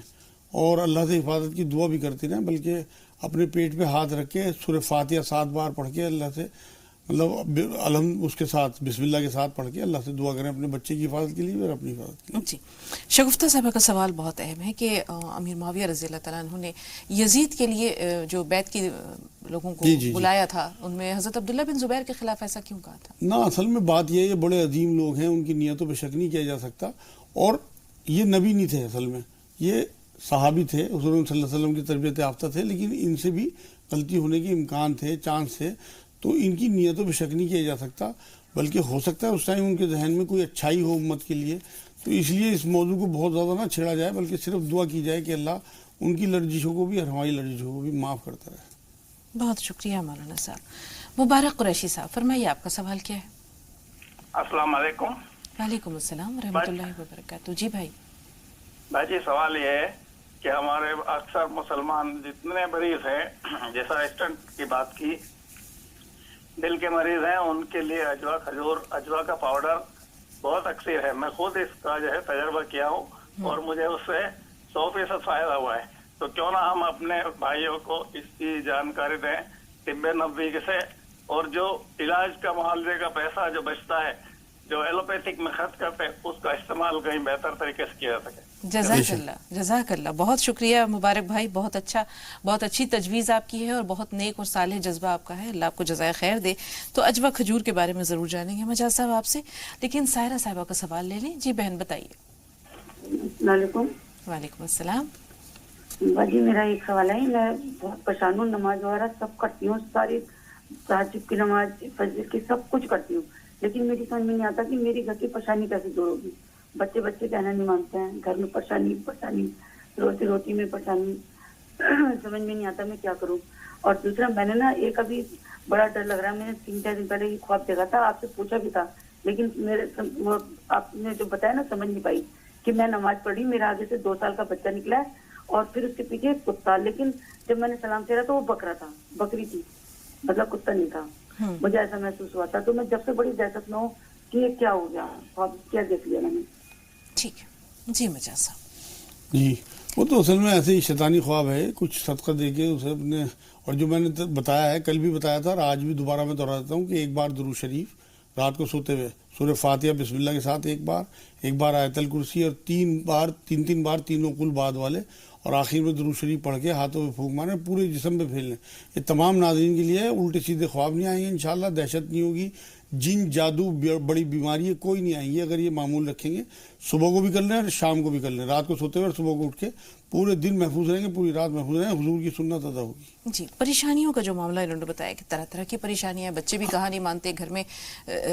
اور اللہ سے حفاظت کی دعا بھی کرتے رہیں، بلکہ اپنے پیٹ پہ ہاتھ رکھ کے سورہ فاتحہ 7 بار پڑھ کے اللہ سے مطلب الحمد اس کے ساتھ بسم اللہ کے ساتھ پڑھ کے اللہ سے دعا کریں اپنے بچے کی حفاظت کے لیے اور اپنی حفاظت کے لیے. جی شگفتہ صاحبہ کا سوال بہت اہم ہے کہ امیر معاویہ رضی اللہ تعالیٰ عنہ نے یزید کے لیے جو بیعت کی لوگوں کو بلایا تھا ان میں حضرت عبداللہ بن زبیر کے خلاف ایسا کیوں کہا تھا؟ نہ، اصل میں بات یہ ہے، یہ بڑے عظیم لوگ ہیں، ان کی نیتوں پہ شک نہیں کیا جا سکتا. اور یہ نبی نہیں تھے، اصل میں یہ صحابی تھے، حضور صلی اللہ علیہ وسلم کی تربیت یافتہ تھے، لیکن ان سے بھی غلطی ہونے کے امکان تھے، چانس تھے. تو ان کی نیتوں پہ شک نہیں کیا جا سکتا، بلکہ ہو سکتا ہے اس ٹائم ان کے ذہن میں کوئی اچھائی ہو امت کے لیے. تو اس لیے اس موضوع کو بہت زیادہ نہ چھیڑا جائے، بلکہ صرف دعا کی جائے کہ اللہ ان کی لرزشوں کو بھی اور ہماری لرزشوں کو بھی معاف کرتا رہے. بہت شکریہ مولانا صاحب. مبارک قریشی صاحب فرمائیے آپ کا سوال کیا ہے؟ السلام علیکم. وعلیکم السلام ورحمۃ اللہ وبرکاتہ. جی بھائی جی سوال یہ ہے کہ ہمارے اکثر مسلمان جتنے مریض ہیں، جیسا اسٹنٹ کی بات کی، دل کے مریض ہیں، ان کے لیے اجوا کھجور اجوا کا پاؤڈر بہت اکثر ہے. میں خود اس کا جو ہے تجربہ کیا ہوں اور مجھے اس سے 100% فائدہ ہوا ہے. تو کیوں نہ ہم اپنے بھائیوں کو اس کی جانکاری دیں طب نبوی سے، اور جو علاج کا معالجے کا پیسہ جو بچتا ہے جو ایلوپیتھک میں خرچ کرتے ہیں اس کا استعمال کہیں بہتر طریقے سے کیا جا سکے. جزاک اللہ. بہت شکریہ مبارک بھائی، بہت اچھا، بہت اچھی تجویز آپ کی ہے اور بہت نیک اور صالح جذبہ آپ کا ہے. اللہ آپ کو جزائے خیر دے. تو اجوا کھجور کے بارے میں ضرور جانیں گے مجاز صاحب آپ سے، لیکن سائرہ صاحبہ کا سوال لے لیں. جی بہن بتائیے. السلام علیکم. وعلیکم السلام. باجی میرا ایک سوال ہے. میں بہت پریشان ہوں، نماز وغیرہ سب کرتی ہوں، ساری تہجد کی نماز، فجر کی سب کچھ کرتی ہوں، لیکن میری سمجھ میں نہیں آتا کہ میری گھر کی پریشانی کیسے دور ہوگی. بچے کہنا نہیں مانتے ہیں، گھر میں پریشانی، روٹی میں پریشانی، سمجھ میں نہیں آتا میں کیا کروں. اور دوسرا میں نے نا ایک ابھی بڑا ڈر لگ رہا ہے، میں نے 3-4 دن پہلے یہ خواب دیکھا تھا، آپ سے پوچھا بھی تھا، لیکن میرے آپ نے جو بتایا نا سمجھ نہیں پائی کہ میں نماز پڑھی، میرا آگے سے 2 سال کا بچہ نکلا ہے اور پھر اس کے پیچھے ایک کتا، لیکن جب میں نے سلام پھیرا تو وہ بکرا تھا، بکری تھی، مطلب کتا نہیں تھا. مجھے ایسا محسوس ہوا تھا. تو میں جب سے بڑی دہشت میں ہوں کہ یہ کیا ہو گیا، خواب کیا دیکھ لیا میں نے. ٹھیک ہے جی مجاز صاحب. جی وہ تو اصل میں ایسے ہی شیطانی خواب ہے، کچھ صدقہ دے کے اسے اپنے، اور جو میں نے بتایا ہے کل بھی بتایا تھا اور آج بھی دوبارہ میں دہراتا ہوں کہ 1 بار درود شریف رات کو سوتے ہوئے سورہ فاتحہ بسم اللہ کے ساتھ 1 بار آیت الکرسی اور 3 بار 3 قل بعد والے، اور آخر میں درود شریف پڑھ کے ہاتھوں پہ پھونک ماریں، پورے جسم پہ پھیل لیں. یہ تمام ناظرین کے لیے الٹے سیدھے خواب نہیں آئیں گے انشاءاللہ، دہشت نہیں ہوگی، جن جادو بڑی بیماری کوئی نہیں آئیں گی اگر یہ معمول رکھیں گے. صبح کو بھی کر لیں اور شام کو بھی کر لیں, رات کو سوتے ہوئے اور صبح کو اٹھ کے پورے دن محفوظ رہیں گے, پوری رات محفوظ رہیں گے, حضور کی سنت ادا ہوگی. جی, پریشانیوں کا جو معاملہ انہوں نے بتایا کہ طرح طرح کی پریشانیاں, بچے بھی کہا نہیں مانتے, گھر میں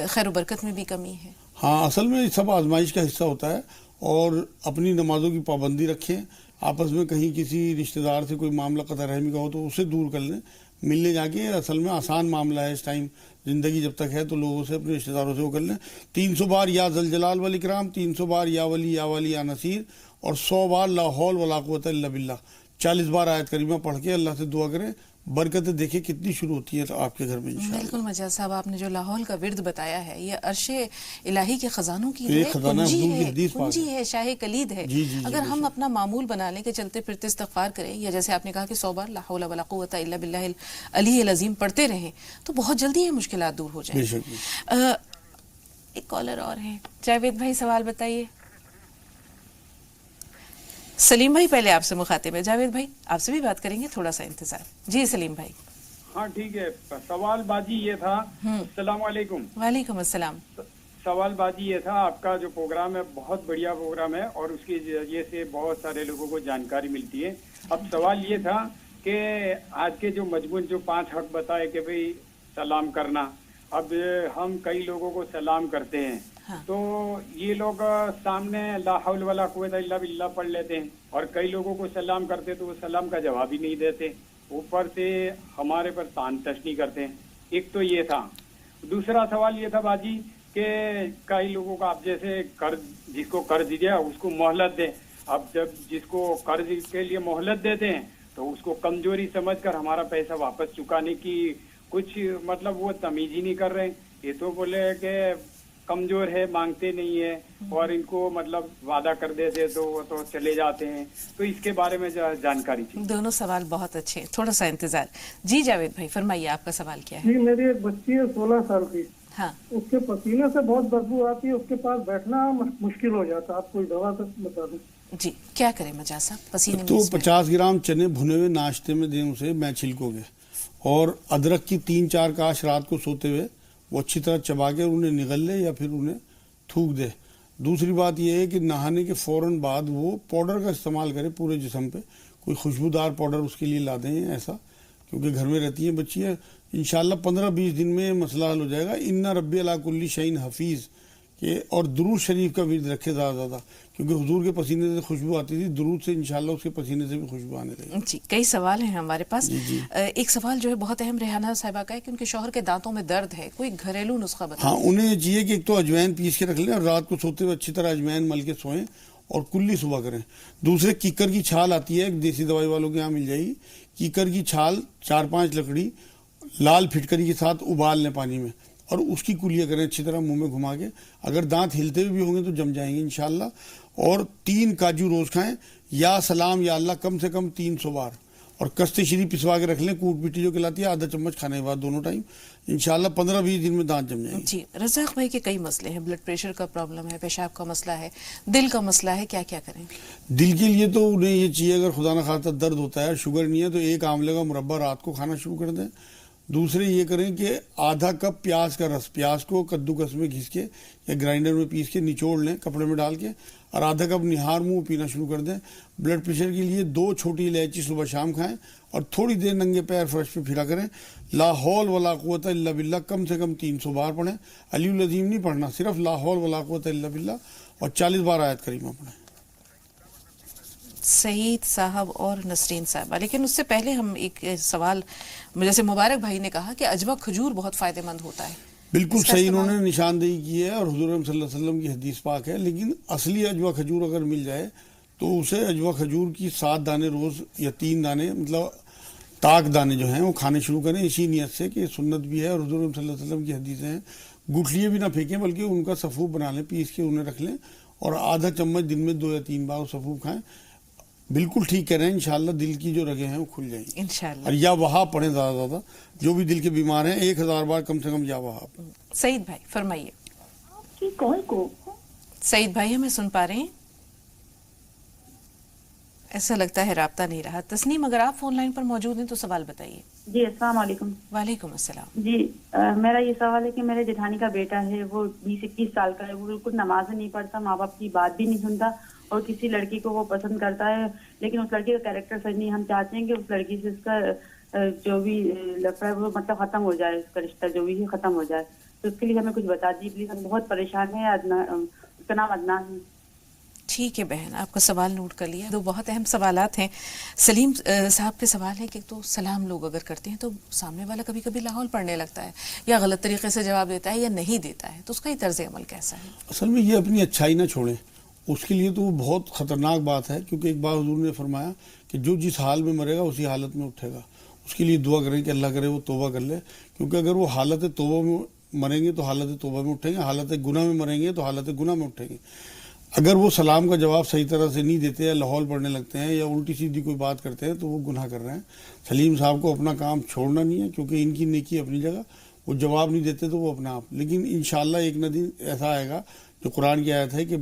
خیر و برکت میں بھی کمی ہے. ہاں, اصل میں سب آزمائش کا حصہ ہوتا ہے, اور اپنی نمازوں کی پابندی رکھیں. آپس میں کہیں کسی رشتہ دار سے کوئی معاملہ قطع رحمی کا ہو تو اسے دور کر لیں, ملنے جا کے. اصل میں آسان معاملہ ہے اس ٹائم, زندگی جب تک ہے تو لوگوں سے, اپنے رشتہ داروں سے وہ کر لیں. 300 بار یا ذل جلال والاکرام, 300 بار یا ولی یا نصیر, اور 100 بار لا حول ولا قوت الا باللہ. 40 بار آیت کریمہ پڑھ کے اللہ سے دعا کریں. برکتیں دیکھیں کتنی شروع ہوتی ہیں آپ کے گھر میں انشاءاللہ. بالکل مجاز صاحب, آپ نے جو لاہور کا ورد بتایا ہے, یہ عرش الہی کے خزانوں کی کنجی ہے, شاہ کلید ہے. اگر ہم اپنا معمول بنا لیں کہ چلتے پھرتے استغفار کریں, یا جیسے آپ نے کہا کہ 100 بار لا حول ولا قوت الا باللہ العلی العظیم پڑھتے رہیں, تو بہت جلدی یہ مشکلات دور ہو جائیں. ایک کالر اور ہیں, جاوید بھائی سوال بتائیے. سلیم بھائی پہلے آپ سے مخاطب ہے. جاوید بھائی آپ سے بھی بات کریں گے, تھوڑا سا انتظار. جی سلیم بھائی. ہاں ٹھیک ہے. سوال بازی یہ تھا. السلام علیکم. وعلیکم السلام. سوال بازی یہ تھا, آپ کا جو پروگرام ہے بہت بڑھیا پروگرام ہے, اور اس کی ذریعے سے بہت سارے لوگوں کو جانکاری ملتی ہے. اب سوال یہ تھا کہ آج کے جو مجموعہ جو 5 حق بتائے کہ بھئی سلام کرنا, اب ہم کئی لوگوں کو سلام کرتے ہیں, تو یہ لوگ سامنے لا حول ولا قوت الا باللہ پڑھ لیتے ہیں, اور کئی لوگوں کو سلام کرتے تو وہ سلام کا جواب ہی نہیں دیتے, اوپر سے ہمارے پر تان تشنی کرتے ہیں. ایک تو یہ تھا. دوسرا سوال یہ تھا باجی کہ کئی لوگوں کا, اب جیسے قرض, جس کو قرض دیا اس کو مہلت دیں. اب جب جس کو قرض کے لیے مہلت دیتے ہیں تو اس کو کمزوری سمجھ کر ہمارا پیسہ واپس چکانے کی کچھ مطلب وہ تمیز ہی نہیں کر رہے. یہ تو بولے کہ کمزور ہے, مانگتے نہیں ہے, اور ان کو مطلب وعدہ کر دیتے تو وہ تو چلے جاتے ہیں. تو اس کے بارے میں جانکاری تھی. دونوں سوال بہت اچھے, تھوڑا سا انتظار. جی جاوید بھائی فرمائیے, آپ کا سوال کیا ہے؟ جی میری ایک بچی ہے 16 سال کی. ہاں, اس کے پسینے سے بہت بدبو آتی ہے, اس کے پاس بیٹھنا مشکل ہو جاتا ہے. آپ کوئی دوا بتا دیں. جی کیا کریں مجاز صاحب؟ پسینے تو 50 گرام چنے بھنے ہوئے ناشتے میں دیں اسے, میں چھلکوں گے, اور ادرک کی 3-4 کاش رات کو سوتے ہوئے وہ اچھی طرح چبا کے انہیں نگل لے یا پھر انہیں تھوک دے. دوسری بات یہ ہے کہ نہانے کے فوراً بعد وہ پاؤڈر کا استعمال کرے پورے جسم پہ, کوئی خوشبودار پاؤڈر اس کے لیے لا دیں ایسا, کیونکہ گھر میں رہتی ہیں بچیاں. انشاءاللہ 15-20 دن میں مسئلہ حل ہو جائے گا. اِنَّ رَبِّ عَلَىٰ كُلِّ شَيْءٍ حفیظ کہ, اور درود شریف کا ورد رکھے زیادہ, کیونکہ حضور کے پسینے سے خوشبو آتی تھی, درود سے انشاءاللہ اس کے پسینے سے بھی خوشبو آنے لگے. جی کئی سوال ہیں ہمارے پاس. ایک سوال جو ہے بہت اہم ریحانہ صاحبہ کا ہے کہ ان کے شوہر کے دانتوں میں درد ہے, کوئی گھریلو نسخہ بتائیں. ہاں, انہیں یہ چاہیے کہ ایک تو اجوائن پیس کے رکھ لیں, اور رات کو سوتے ہوئے اچھی طرح اجوائن مل کے سوئیں, اور کلی صبح کریں. دوسرے کیکر کی چھال آتی ہے, ایک دیسی دوائی والوں کے یہاں مل جائے گی. کیکر کی چھال 4-5 لکڑی لال پھٹکری کے ساتھ ابال لیں پانی میں, اور اس کی کلیاں کریں اچھی طرح منہ میں گھما کے. اگر دانت ہلتے ہوئے بھی ہوں گے تو جم جائیں گے انشاءاللہ. اور 3 کاجو روز کھائیں, یا سلام یا اللہ کم سے کم 300 بار, اور کستے شریف پسوا کے رکھ لیں, کوٹ پیٹی جو کہلاتی ہے, آدھا چمچ کھانے کے بعد دونوں ٹائم. انشاءاللہ 15-20 دن میں دانت جم جائیں گے. جی رزاق بھائی کے کئی مسئلے ہیں, بلڈ پریشر کا پرابلم ہے, پیشاب کا مسئلہ ہے, دل کا مسئلہ ہے, کیا کیا کریں؟ دل کے لیے تو انہیں یہ چاہیے, اگر خدا نہ خواستہ درد ہوتا ہے, شوگر نہیں ہے, تو 1 آملے کا مربع رات کو کھانا شروع کر دیں. دوسرے یہ کریں کہ آدھا کپ پیاز کا رس, پیاز کو کدوکس میں گھس کے یا گرائنڈر میں پیس کے نچوڑ لیں کپڑے میں ڈال کے, اور آدھا کپ نہار منہ پینا شروع کر دیں. بلڈ پریشر کے لیے 2 چھوٹی الائچی صبح شام کھائیں, اور تھوڑی دیر ننگے پیر فرش پہ پھرا کریں. لا حول ولا قوت الا باللہ کم سے کم 300 بار پڑھیں. علی العظیم نہیں پڑھنا, صرف لا حول ولا قوت الا باللہ, اور 40 بار آیت کریمہ پڑھیں. سعید صاحب اور نسرین صاحبہ, لیکن اس سے پہلے ہم ایک سوال, جیسے مبارک بھائی نے کہا کہ اجوا کھجور بہت فائدہ مند ہوتا ہے. بالکل صحیح, انہوں نے نشاندہی کی ہے, اور حضور صلی اللہ علیہ وسلم کی حدیث پاک ہے. لیکن اصلی اجوا کھجور اگر مل جائے تو اسے اجوا کھجور کی 7 دانے روز, یا 3 دانے مطلب تاک دانے جو ہیں وہ کھانے شروع کریں, اسی نیت سے کہ سنت بھی ہے اور حضور صلی اللہ علیہ وسلم کی حدیثیں ہیں. گٹھلیے بھی نہ پھینکیں, بلکہ ان کا صفوف بنا لیں, پیس کے انہیں رکھ لیں, اور آدھا چمچ دن میں 2 یا 3 بار صفوف کھائیں. بالکل ٹھیک کہہ رہے ہیں, انشاءاللہ دل کی جو رگیں ہیں وہ کھل جائیں گی انشاءاللہ. اور یا وہاب پڑھیں زیادہ, جو بھی دل کے بیمار ہیں 1000 بار کم سے کم یا وہاب. سعید بھائی فرمائیے. آپ کی کال کو سعید بھائی ہمیں سن پا رہے ہیں؟ ایسا لگتا ہے رابطہ نہیں رہا. تسنیم اگر آپ فون لائن پر موجود ہیں تو سوال بتائیے. جی السلام علیکم. وعلیکم السلام. جی میرا یہ سوال ہے کہ میرے جیٹھانی کا بیٹا ہے, وہ 20-21 سال کا ہے, وہ بالکل نماز نہیں پڑھتا, ماں باپ کی بات بھی نہیں سنتا, اور کسی لڑکی کو وہ پسند کرتا ہے, لیکن اس لڑکی کا کیریکٹر صحیح نہیں. ہم چاہتے ہیں کہ اس لڑکی سے اس کا جو بھی لفڑا ہے وہ مطلب ختم ہو جائے, اس کا رشتہ جو بھی ہے ختم ہو جائے. تو اس کے لیے ہمیں کچھ بتا دیجیے پلیز, ہم بہت پریشان ہیں. اس کا نام عدنان ہے. ٹھیک ہے بہن, آپ کا سوال نوٹ کر لیا. دو بہت اہم سوالات ہیں. سلیم صاحب کے سوال ہے کہ تو سلام لوگ اگر کرتے ہیں تو سامنے والا کبھی کبھی لاہور پڑھنے لگتا ہے, یا غلط طریقے سے جواب دیتا ہے, یا نہیں دیتا ہے, تو اس کا یہ طرز عمل کیسا ہے؟ اصل میں یہ اپنی اچھائی نہ چھوڑیں, اس کے لیے تو وہ بہت خطرناک بات ہے, کیونکہ ایک بار حضور نے فرمایا کہ جو جس حال میں مرے گا اسی حالت میں اٹھے گا. اس کے لیے دعا کریں کہ اللہ کرے وہ توبہ کر لے, کیونکہ اگر وہ حالت توبہ میں مریں گے تو حالت توبہ میں اٹھیں گے, حالت گناہ میں مریں گے تو حالت گناہ میں اٹھیں گے. اگر وہ سلام کا جواب صحیح طرح سے نہیں دیتے, یا لاہور پڑھنے لگتے ہیں, یا الٹی سیدھی کوئی بات کرتے ہیں, تو وہ گناہ کر رہے ہیں. سلیم صاحب کو اپنا کام چھوڑنا نہیں ہے, کیونکہ ان کی نیکی اپنی جگہ, وہ جواب نہیں دیتے تو وہ اپنا آپ. لیکن انشاءاللہ ایک نہ دن ایسا آئے گا, جو قرآن کی آیت ہے کہ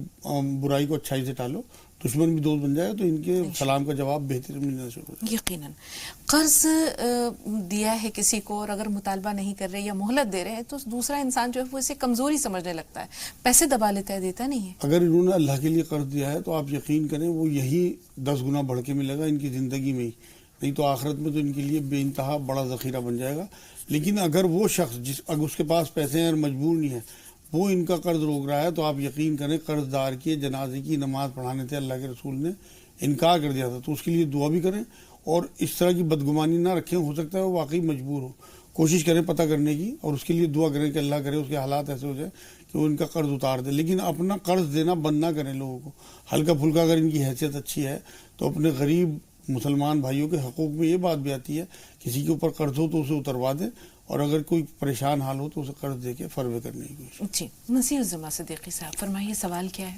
برائی کو اچھائی سے ٹالو, دشمن بھی دوست بن جائے, تو ان کے سلام کا جواب بہتر ملنا شروع ہو. یقیناً قرض دیا ہے کسی کو, اور اگر مطالبہ نہیں کر رہے یا مہلت دے رہے ہیں, تو دوسرا انسان جو ہے وہ اسے کمزوری سمجھنے لگتا ہے, پیسے دبا لیتا ہے, دیتا نہیں ہے. اگر انہوں نے اللہ کے لیے قرض دیا ہے تو آپ یقین کریں وہ یہی 10 گنا بڑھ کے ملے گا ان کی زندگی میں ہی, نہیں تو آخرت میں تو ان کے لیے بے انتہا بڑا ذخیرہ بن جائے گا. لیکن اگر وہ شخص اگر اس کے پاس پیسے ہیں اور مجبور نہیں ہے, وہ ان کا قرض روک رہا ہے, تو آپ یقین کریں قرض دار کے جنازے کی نماز پڑھانے سے اللہ کے رسول نے انکار کر دیا تھا. تو اس کے لیے دعا بھی کریں, اور اس طرح کی بدگمانی نہ رکھیں. ہو سکتا ہے وہ واقعی مجبور ہو, کوشش کریں پتہ کرنے کی, اور اس کے لیے دعا کریں کہ اللہ کرے اس کے حالات ایسے ہو جائے کہ وہ ان کا قرض اتار دے. لیکن اپنا قرض دینا بند نہ کریں لوگوں کو. ہلکا پھلکا اگر ان کی حیثیت اچھی ہے تو اپنے غریب مسلمان بھائیوں کے حقوق میں یہ بات بھی آتی ہے, کسی کے اوپر قرض ہو تو اسے اتروا دیں, اور اگر کوئی پریشان حال ہو تو اسے قرض دے کے فروے کرنے کی کوشش. جی مسیح الزما صدیقی صاحب فرمائیے, سوال کیا ہے؟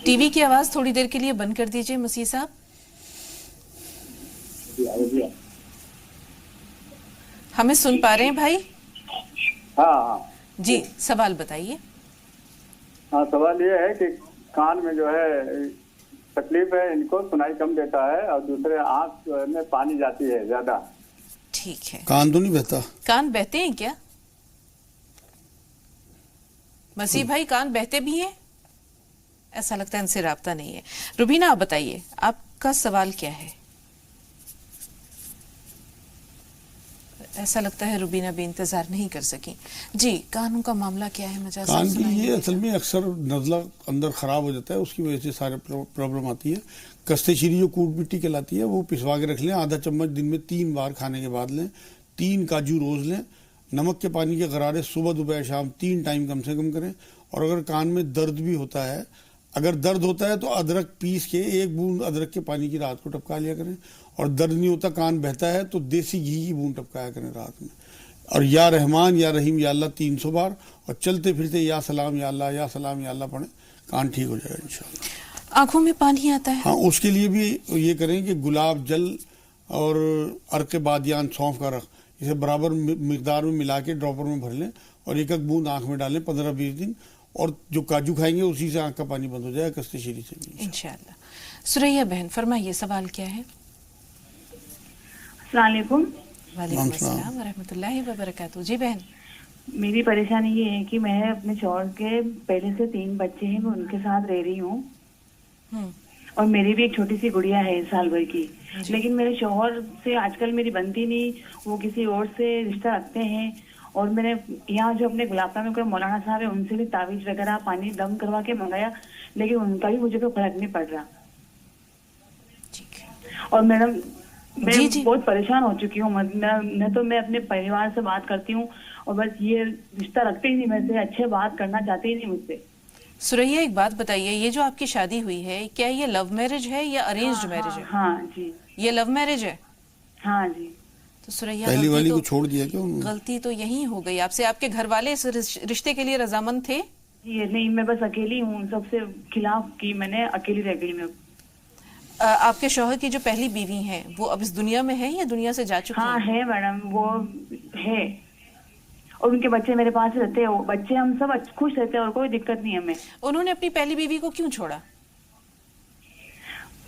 ٹی وی کی آواز تھوڑی دیر کے لیے بند کر دیجئے مسیح صاحب. ہمیں سن پا رہے ہیں بھائی؟ ہاں جی سوال بتائیے. ہاں سوال یہ ہے کہ کان میں جو ہے تکلیف ہے, ان کو سنائی کم دیتا ہے, اور دوسرے آنکھ میں پانی جاتی ہے زیادہ. ٹھیک ہے. کان تو نہیں بہتا؟ کان بہتے ہیں کیا مسیح بھائی؟ کان بہتے بھی ہیں؟ ایسا لگتا ہے ان سے رابطہ نہیں ہے. روبینہ آپ بتائیے, آپ کا سوال کیا ہے؟ ایسا لگتا ہے روبینہ بھی انتظار نہیں کر سکی. جی کانوں کا معاملہ کیا ہے؟ مجھے کان کی یہ اصل میں اکثر نزلہ اندر خراب ہو جاتا ہے, اس کی وجہ سے سارے پرابلم آتی ہے. کستے شیری جو کوٹ مٹی کہلاتی ہے وہ پسوا کے رکھ لیں, آدھا چمچ دن میں 3 بار کھانے کے بعد لیں. 3 کاجو روز لیں. نمک کے پانی کے غرارے صبح دوپہر شام 3 ٹائم کم سے کم کریں. اور اگر کان میں درد بھی ہوتا ہے, اگر درد ہوتا ہے تو ادرک پیس کے 1 بوند ادرک کے پانی کی رات کو ٹپکا لیا کریں. اور درد نہیں ہوتا, کان بہتا ہے, تو دیسی گھی کی بوند ٹپکایا کریں رات میں. اور یا رحمان یا رحیم یا اللہ 300 بار, اور چلتے پھرتے یا سلام یا اللہ یا سلام یا اللہ پڑھیں, کان ٹھیک ہو جائے گا انشاءاللہ. آنکھوں میں پانی آتا ہے؟ ہاں اس کے لیے بھی یہ کریں کہ گلاب جل اور عرق بادیان سونف کا رخ اسے برابر مقدار میں ملا کے ڈراپر میں بھر لیں, اور 1 بوند آنکھ میں ڈالیں 15-20 دن, اور جو کاجو کھائیں گے اسی سے آنکھ کا پانی بند ہو جائے گا, کستے شیری سے بھی انشاءاللہ. سریہ بہن فرمائیے, سوال کیا ہے؟ السلام علیکم. وعلیکم السلام ورحمۃ اللہ وبرکاتہ. جی بہن, میری پریشانی یہ ہے کہ میں اپنے شوہر کے پہلے سے 3 بچے ہیں, میں ان کے ساتھ رہ رہی ہوں, اور میری بھی ایک چھوٹی سی گڑیا ہے 1 سال بھر کی. لیکن میرے شوہر سے آج کل میری بنتی نہیں, وہ کسی اور سے رشتہ رکھتے ہیں. اور میں نے یہاں جو اپنے گلاب میں مولانا صاحب ہیں ان سے بھی تعویذ وغیرہ پانی دم کروا کے منگایا, لیکن ان کا بھی مجھے کوئی فرق نہیں پڑ رہا. اور میڈم میں بہت پریشان ہو چکی ہوں. نہ تو میں اپنے پریوار سے بات کرتی ہوں, اور بس یہ رشتہ رکھتے ہی نہیں, میں سے اچھے بات کرنا چاہتے ہی نہیں مجھ سے. سریہ ایک بات بتائیے, یہ جو آپ کی شادی ہوئی ہے کیا یہ لو میرج ہے یا ارینجڈ میرج ہے؟ ہاں جی. یہ لو میرج ہے؟ ہاں جی. تو سریہ پہلی والی کو چھوڑ دیا کیا؟ غلطی تو یہی ہو گئی آپ سے. آپ کے گھر والے اس رشتے کے لیے رضامند تھے؟ جی نہیں, میں بس اکیلی ہوں, سب سے خلاف کی میں نے, اکیلی رہ گئی میں. آپ کے شوہر کی جو پہلی بیوی ہیں وہ اب اس دنیا میں ہے یا دنیا سے جا چکی ہیں؟ ہاں ہے میڈم, وہ ہے, اور ان کے بچے میرے پاس رہتے ہیں. بچے ہم سب خوش رہتے ہیں اور کوئی دقت نہیں ہمیں. انہوں نے اپنی پہلی بیوی کو کیوں چھوڑا؟